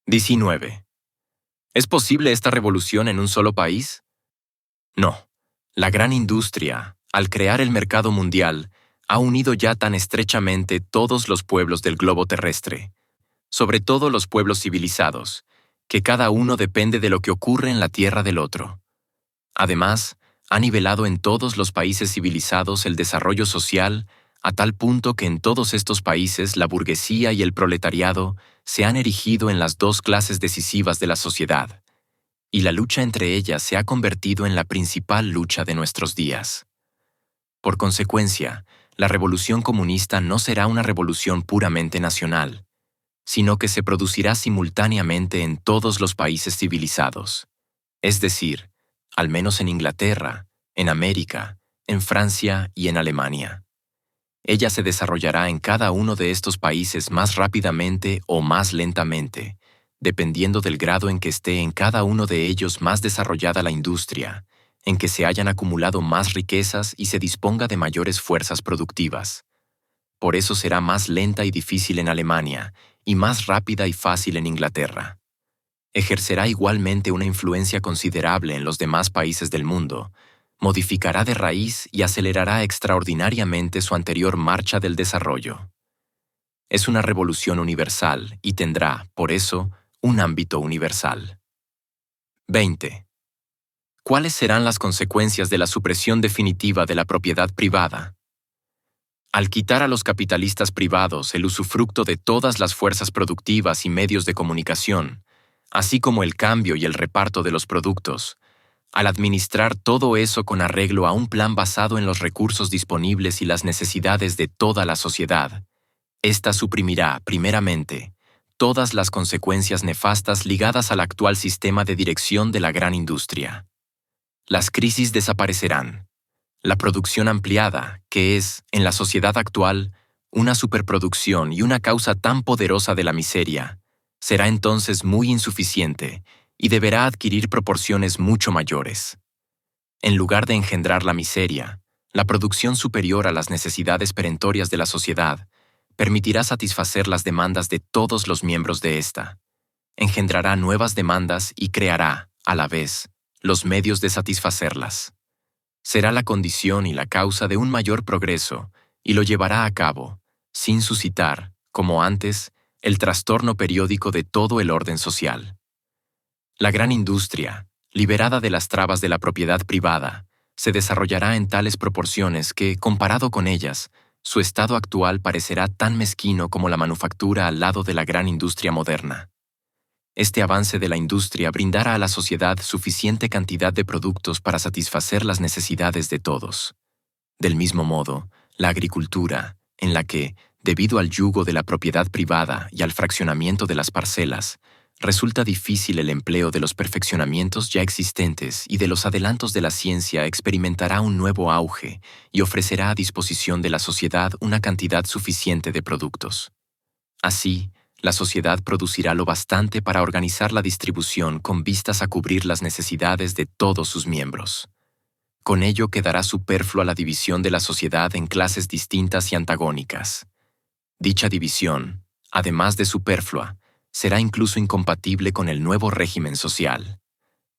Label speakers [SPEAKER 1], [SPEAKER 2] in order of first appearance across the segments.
[SPEAKER 1] 19. ¿Es posible esta revolución en un solo país? No. La gran industria, al crear el mercado mundial, ha unido ya tan estrechamente todos los pueblos del globo terrestre, sobre todo los pueblos civilizados, que cada uno depende de lo que ocurre en la tierra del otro. Además, ha nivelado en todos los países civilizados el desarrollo social a tal punto que en todos estos países la burguesía y el proletariado se han erigido en las dos clases decisivas de la sociedad, y la lucha entre ellas se ha convertido en la principal lucha de nuestros días. Por consecuencia, la revolución comunista no será una revolución puramente nacional, sino que se producirá simultáneamente en todos los países civilizados, es decir, al menos en Inglaterra, en América, en Francia y en Alemania. Ella se desarrollará en cada uno de estos países más rápidamente o más lentamente, dependiendo del grado en que esté en cada uno de ellos más desarrollada la industria, en que se hayan acumulado más riquezas y se disponga de mayores fuerzas productivas. Por eso será más lenta y difícil en Alemania, y más rápida y fácil en Inglaterra. Ejercerá igualmente una influencia considerable en los demás países del mundo, modificará de raíz y acelerará extraordinariamente su anterior marcha del desarrollo. Es una revolución universal y tendrá, por eso, un ámbito universal. 20. ¿Cuáles serán las consecuencias de la supresión definitiva de la propiedad privada? Al quitar a los capitalistas privados el usufructo de todas las fuerzas productivas y medios de comunicación, así como el cambio y el reparto de los productos, al administrar todo eso con arreglo a un plan basado en los recursos disponibles y las necesidades de toda la sociedad, ésta suprimirá, primeramente, todas las consecuencias nefastas ligadas al actual sistema de dirección de la gran industria. Las crisis desaparecerán. La producción ampliada, que es, en la sociedad actual, una superproducción y una causa tan poderosa de la miseria, será entonces muy insuficiente y deberá adquirir proporciones mucho mayores. En lugar de engendrar la miseria, la producción superior a las necesidades perentorias de la sociedad permitirá satisfacer las demandas de todos los miembros de ésta. Engendrará nuevas demandas y creará, a la vez, los medios de satisfacerlas. Será la condición y la causa de un mayor progreso y lo llevará a cabo, sin suscitar, como antes, el trastorno periódico de todo el orden social. La gran industria, liberada de las trabas de la propiedad privada, se desarrollará en tales proporciones que, comparado con ellas, su estado actual parecerá tan mezquino como la manufactura al lado de la gran industria moderna. Este avance de la industria brindará a la sociedad suficiente cantidad de productos para satisfacer las necesidades de todos. Del mismo modo, la agricultura, en la que, debido al yugo de la propiedad privada y al fraccionamiento de las parcelas, resulta difícil el empleo de los perfeccionamientos ya existentes y de los adelantos de la ciencia, experimentará un nuevo auge y ofrecerá a disposición de la sociedad una cantidad suficiente de productos. Así, la sociedad producirá lo bastante para organizar la distribución con vistas a cubrir las necesidades de todos sus miembros. Con ello quedará superflua la división de la sociedad en clases distintas y antagónicas. Dicha división, además de superflua, será incluso incompatible con el nuevo régimen social.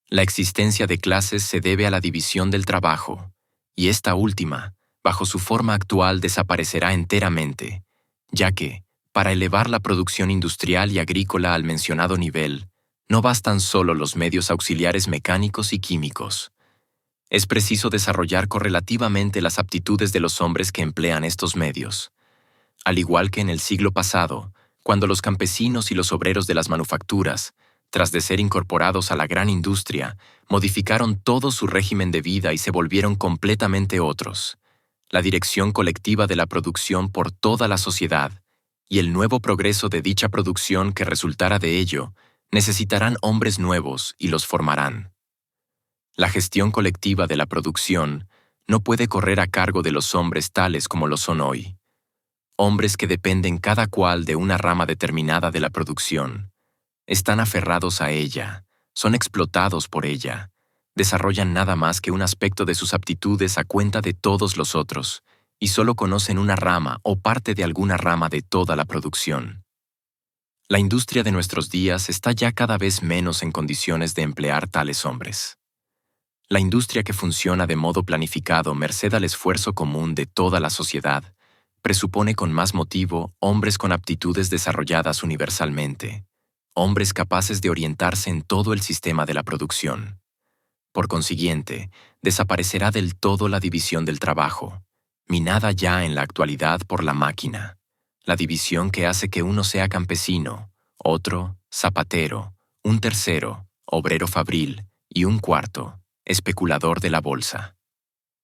[SPEAKER 1] La existencia de clases se debe a la división del trabajo, y esta última, bajo su forma actual, desaparecerá enteramente, ya que, para elevar la producción industrial y agrícola al mencionado nivel, no bastan solo los medios auxiliares mecánicos y químicos. Es preciso desarrollar correlativamente las aptitudes de los hombres que emplean estos medios. Al igual que en el siglo pasado, cuando los campesinos y los obreros de las manufacturas, tras de ser incorporados a la gran industria, modificaron todo su régimen de vida y se volvieron completamente otros. La dirección colectiva de la producción por toda la sociedad y el nuevo progreso de dicha producción que resultara de ello, necesitarán hombres nuevos y los formarán. La gestión colectiva de la producción no puede correr a cargo de los hombres tales como lo son hoy. Hombres que dependen cada cual de una rama determinada de la producción. Están aferrados a ella, son explotados por ella, desarrollan nada más que un aspecto de sus aptitudes a cuenta de todos los otros, y solo conocen una rama o parte de alguna rama de toda la producción. La industria de nuestros días está ya cada vez menos en condiciones de emplear tales hombres. La industria que funciona de modo planificado merced al esfuerzo común de toda la sociedad presupone con más motivo hombres con aptitudes desarrolladas universalmente, hombres capaces de orientarse en todo el sistema de la producción. Por consiguiente, desaparecerá del todo la división del trabajo, minada ya en la actualidad por la máquina, la división que hace que uno sea campesino, otro, zapatero, un tercero, obrero fabril y un cuarto, especulador de la bolsa.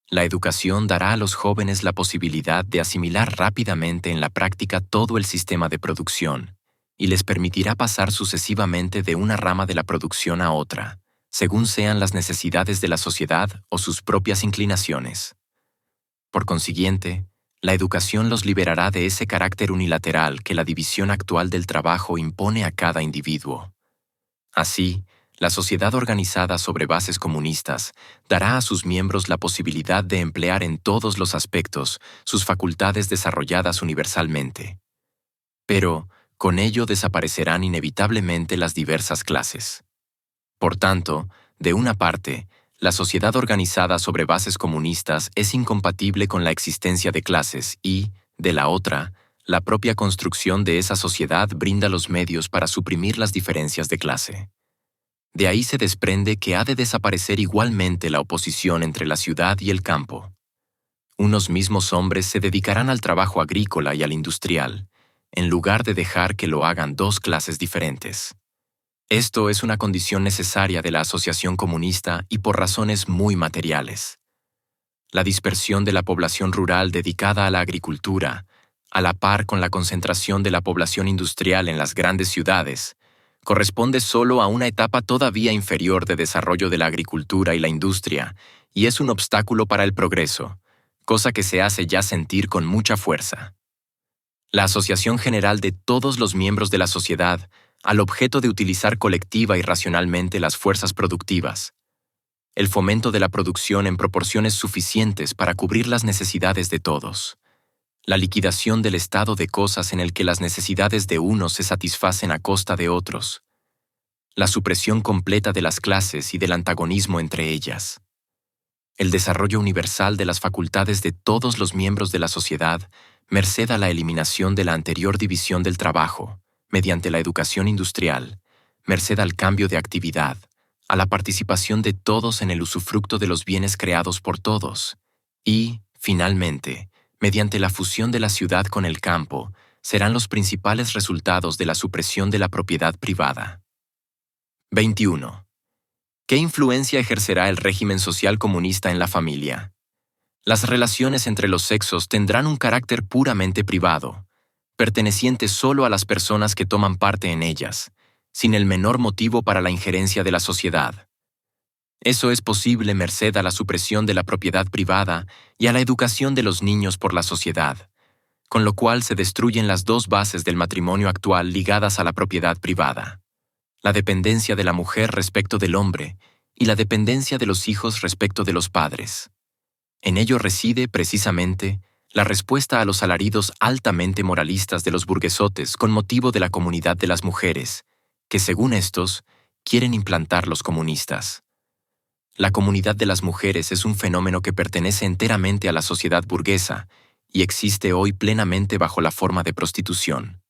[SPEAKER 1] La educación dará a los jóvenes la posibilidad de asimilar rápidamente en la práctica todo el sistema de producción y les permitirá pasar sucesivamente de una rama de la producción a otra, según sean las necesidades de la sociedad o sus propias inclinaciones. Por consiguiente, la educación los liberará de ese carácter unilateral que la división actual del trabajo impone a cada individuo. Así, la sociedad organizada sobre bases comunistas dará a sus miembros la posibilidad de emplear en todos los aspectos sus facultades desarrolladas universalmente. Pero, con ello desaparecerán inevitablemente las diversas clases. Por tanto, de una parte, la sociedad organizada sobre bases comunistas es incompatible con la existencia de clases y, de la otra, la propia construcción de esa sociedad brinda los medios para suprimir las diferencias de clase. De ahí se desprende que ha de desaparecer igualmente la oposición entre la ciudad y el campo. Unos mismos hombres se dedicarán al trabajo agrícola y al industrial, en lugar de dejar que lo hagan dos clases diferentes. Esto es una condición necesaria de la asociación comunista y por razones muy materiales. La dispersión de la población rural dedicada a la agricultura, a la par con la concentración de la población industrial en las grandes ciudades, corresponde solo a una etapa todavía inferior de desarrollo de la agricultura y la industria, y es un obstáculo para el progreso, cosa que se hace ya sentir con mucha fuerza. La asociación general de todos los miembros de la sociedad, al objeto de utilizar colectiva y racionalmente las fuerzas productivas, el fomento de la producción en proporciones suficientes para cubrir las necesidades de todos, la liquidación del estado de cosas en el que las necesidades de unos se satisfacen a costa de otros, la supresión completa de las clases y del antagonismo entre ellas, el desarrollo universal de las facultades de todos los miembros de la sociedad, merced a la eliminación de la anterior división del trabajo, mediante la educación industrial, merced al cambio de actividad, a la participación de todos en el usufructo de los bienes creados por todos, y, finalmente, mediante la fusión de la ciudad con el campo, serán los principales resultados de la supresión de la propiedad privada. 21. ¿Qué influencia ejercerá el régimen social comunista en la familia? Las relaciones entre los sexos tendrán un carácter puramente privado, perteneciente solo a las personas que toman parte en ellas, sin el menor motivo para la injerencia de la sociedad. Eso es posible merced a la supresión de la propiedad privada y a la educación de los niños por la sociedad, con lo cual se destruyen las dos bases del matrimonio actual ligadas a la propiedad privada: la dependencia de la mujer respecto del hombre y la dependencia de los hijos respecto de los padres. En ello reside, precisamente, la respuesta a los alaridos altamente moralistas de los burguesotes con motivo de la comunidad de las mujeres, que, según estos, quieren implantar los comunistas. La comunidad de las mujeres es un fenómeno que pertenece enteramente a la sociedad burguesa y existe hoy plenamente bajo la forma de prostitución.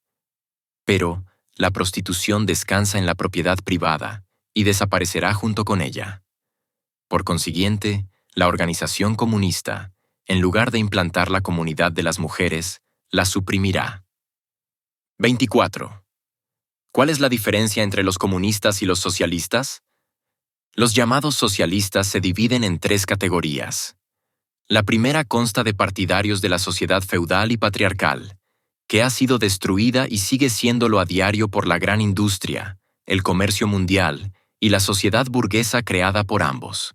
[SPEAKER 1] Pero la prostitución descansa en la propiedad privada y desaparecerá junto con ella. Por consiguiente, la organización comunista, en lugar de implantar la comunidad de las mujeres, la suprimirá. 24. ¿Cuál es la diferencia entre los comunistas y los socialistas? Los llamados socialistas se dividen en tres categorías. La primera consta de partidarios de la sociedad feudal y patriarcal, que ha sido destruida y sigue siéndolo a diario por la gran industria, el comercio mundial y la sociedad burguesa creada por ambos.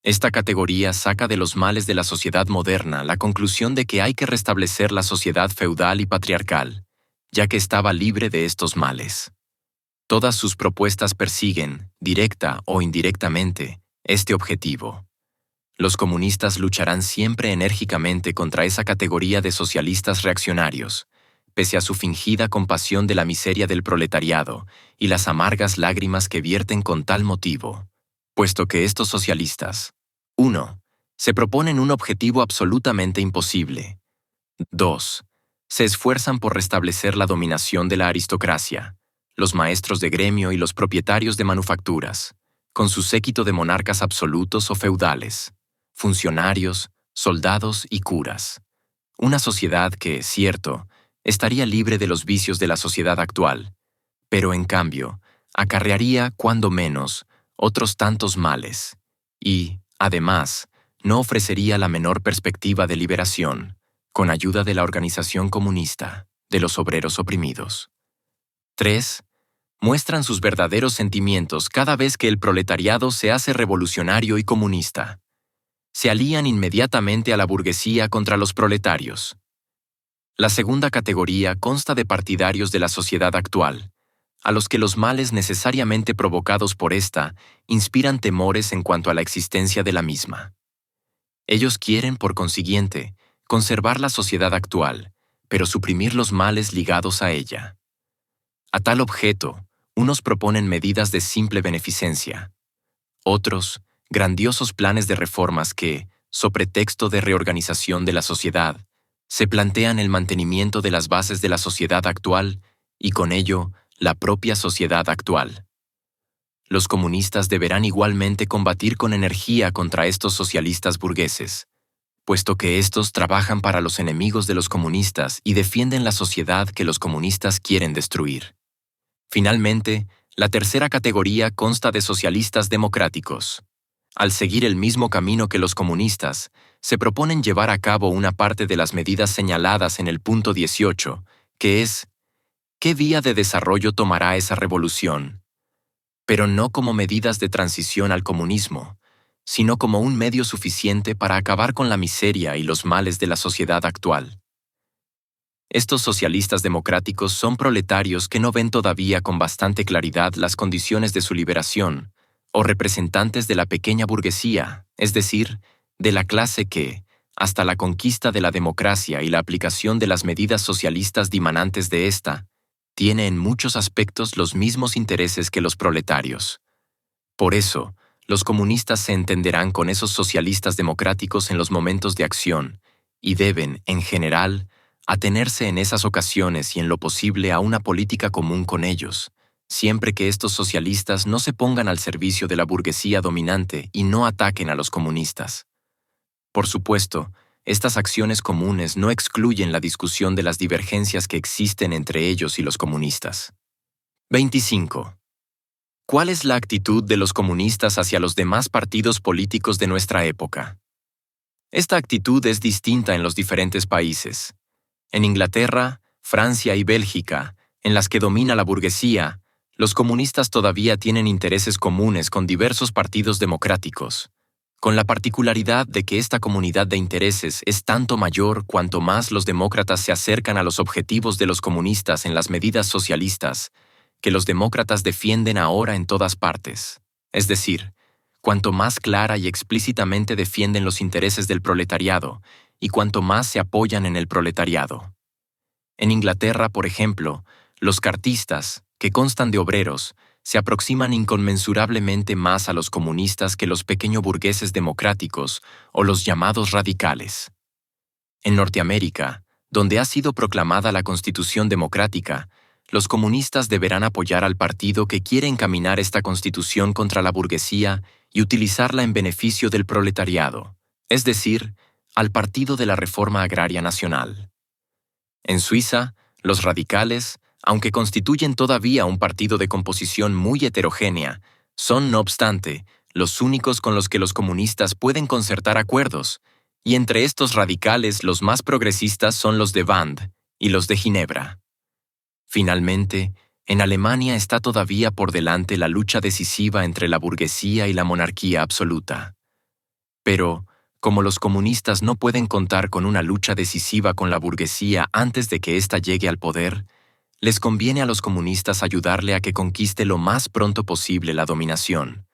[SPEAKER 1] Esta categoría saca de los males de la sociedad moderna la conclusión de que hay que restablecer la sociedad feudal y patriarcal, ya que estaba libre de estos males. Todas sus propuestas persiguen, directa o indirectamente, este objetivo. Los comunistas lucharán siempre enérgicamente contra esa categoría de socialistas reaccionarios, pese a su fingida compasión de la miseria del proletariado y las amargas lágrimas que vierten con tal motivo, puesto que estos socialistas 1. Se proponen un objetivo absolutamente imposible. 2. Se esfuerzan por restablecer la dominación de la aristocracia, los maestros de gremio y los propietarios de manufacturas, con su séquito de monarcas absolutos o feudales, funcionarios, soldados y curas. Una sociedad que, cierto, estaría libre de los vicios de la sociedad actual, pero en cambio, acarrearía, cuando menos, otros tantos males, y, además, no ofrecería la menor perspectiva de liberación, con ayuda de la organización comunista, de los obreros oprimidos. 3. Muestran sus verdaderos sentimientos cada vez que el proletariado se hace revolucionario y comunista. Se alían inmediatamente a la burguesía contra los proletarios. La segunda categoría consta de partidarios de la sociedad actual, a los que los males necesariamente provocados por esta inspiran temores en cuanto a la existencia de la misma. Ellos quieren, por consiguiente, conservar la sociedad actual, pero suprimir los males ligados a ella. A tal objeto, unos proponen medidas de simple beneficencia, otros, grandiosos planes de reformas que, so pretexto de reorganización de la sociedad, se plantean el mantenimiento de las bases de la sociedad actual y con ello, la propia sociedad actual. Los comunistas deberán igualmente combatir con energía contra estos socialistas burgueses, puesto que estos trabajan para los enemigos de los comunistas y defienden la sociedad que los comunistas quieren destruir. Finalmente, la tercera categoría consta de socialistas democráticos. Al seguir el mismo camino que los comunistas, se proponen llevar a cabo una parte de las medidas señaladas en el punto 18, que es ¿qué vía de desarrollo tomará esa revolución? Pero no como medidas de transición al comunismo, sino como un medio suficiente para acabar con la miseria y los males de la sociedad actual. Estos socialistas democráticos son proletarios que no ven todavía con bastante claridad las condiciones de su liberación, o representantes de la pequeña burguesía, es decir, de la clase que, hasta la conquista de la democracia y la aplicación de las medidas socialistas dimanantes de ésta, tiene en muchos aspectos los mismos intereses que los proletarios. Por eso, los comunistas se entenderán con esos socialistas democráticos en los momentos de acción, y deben, en general, atenerse en esas ocasiones y en lo posible a una política común con ellos, siempre que estos socialistas no se pongan al servicio de la burguesía dominante y no ataquen a los comunistas. Por supuesto, estas acciones comunes no excluyen la discusión de las divergencias que existen entre ellos y los comunistas. 25. ¿Cuál es la actitud de los comunistas hacia los demás partidos políticos de nuestra época? Esta actitud es distinta en los diferentes países. En Inglaterra, Francia y Bélgica, en las que domina la burguesía, los comunistas todavía tienen intereses comunes con diversos partidos democráticos, con la particularidad de que esta comunidad de intereses es tanto mayor cuanto más los demócratas se acercan a los objetivos de los comunistas en las medidas socialistas, que los demócratas defienden ahora en todas partes. Es decir, cuanto más clara y explícitamente defienden los intereses del proletariado y cuanto más se apoyan en el proletariado. En Inglaterra, por ejemplo, los cartistas, que constan de obreros, se aproximan inconmensurablemente más a los comunistas que los pequeños burgueses democráticos o los llamados radicales. En Norteamérica, donde ha sido proclamada la Constitución Democrática, los comunistas deberán apoyar al partido que quiere encaminar esta Constitución contra la burguesía y utilizarla en beneficio del proletariado, es decir, al Partido de la Reforma Agraria Nacional. En Suiza, los radicales, aunque constituyen todavía un partido de composición muy heterogénea, son, no obstante, los únicos con los que los comunistas pueden concertar acuerdos, y entre estos radicales los más progresistas son los de Band y los de Ginebra. Finalmente, en Alemania está todavía por delante la lucha decisiva entre la burguesía y la monarquía absoluta. Pero, como los comunistas no pueden contar con una lucha decisiva con la burguesía antes de que ésta llegue al poder, les conviene a los comunistas ayudarle a que conquiste lo más pronto posible la dominación,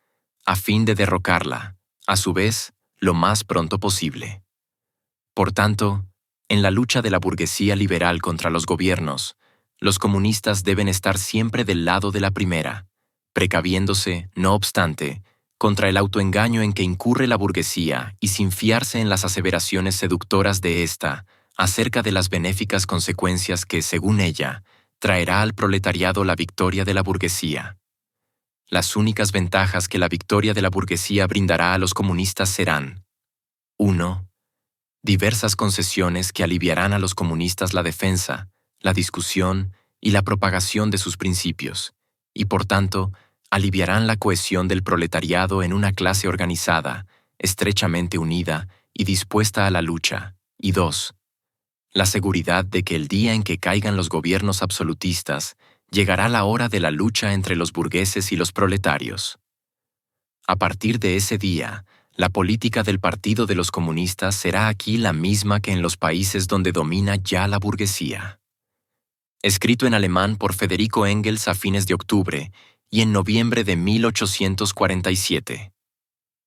[SPEAKER 1] a fin de derrocarla, a su vez, lo más pronto posible. Por tanto, En la lucha de la burguesía liberal contra los gobiernos, los comunistas deben estar siempre del lado de la primera, precaviéndose, no obstante, contra el autoengaño en que incurre la burguesía y sin fiarse en las aseveraciones seductoras de ésta acerca de las benéficas consecuencias que, según ella, traerá al proletariado la victoria de la burguesía. Las únicas ventajas que la victoria de la burguesía brindará a los comunistas serán: 1. Diversas concesiones que aliviarán a los comunistas la defensa, la discusión y la propagación de sus principios, y por tanto, aliviarán la cohesión del proletariado en una clase organizada, estrechamente unida y dispuesta a la lucha. Y 2. La seguridad de que el día en que caigan los gobiernos absolutistas, llegará la hora de la lucha entre los burgueses y los proletarios. A partir de ese día, la política del Partido de los Comunistas será aquí la misma que en los países donde domina ya la burguesía. Escrito en alemán por Federico Engels a fines de octubre y en noviembre de 1847.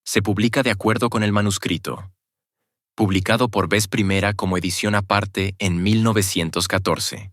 [SPEAKER 1] Se publica de acuerdo con el manuscrito. Publicado por vez primera como edición aparte en 1914.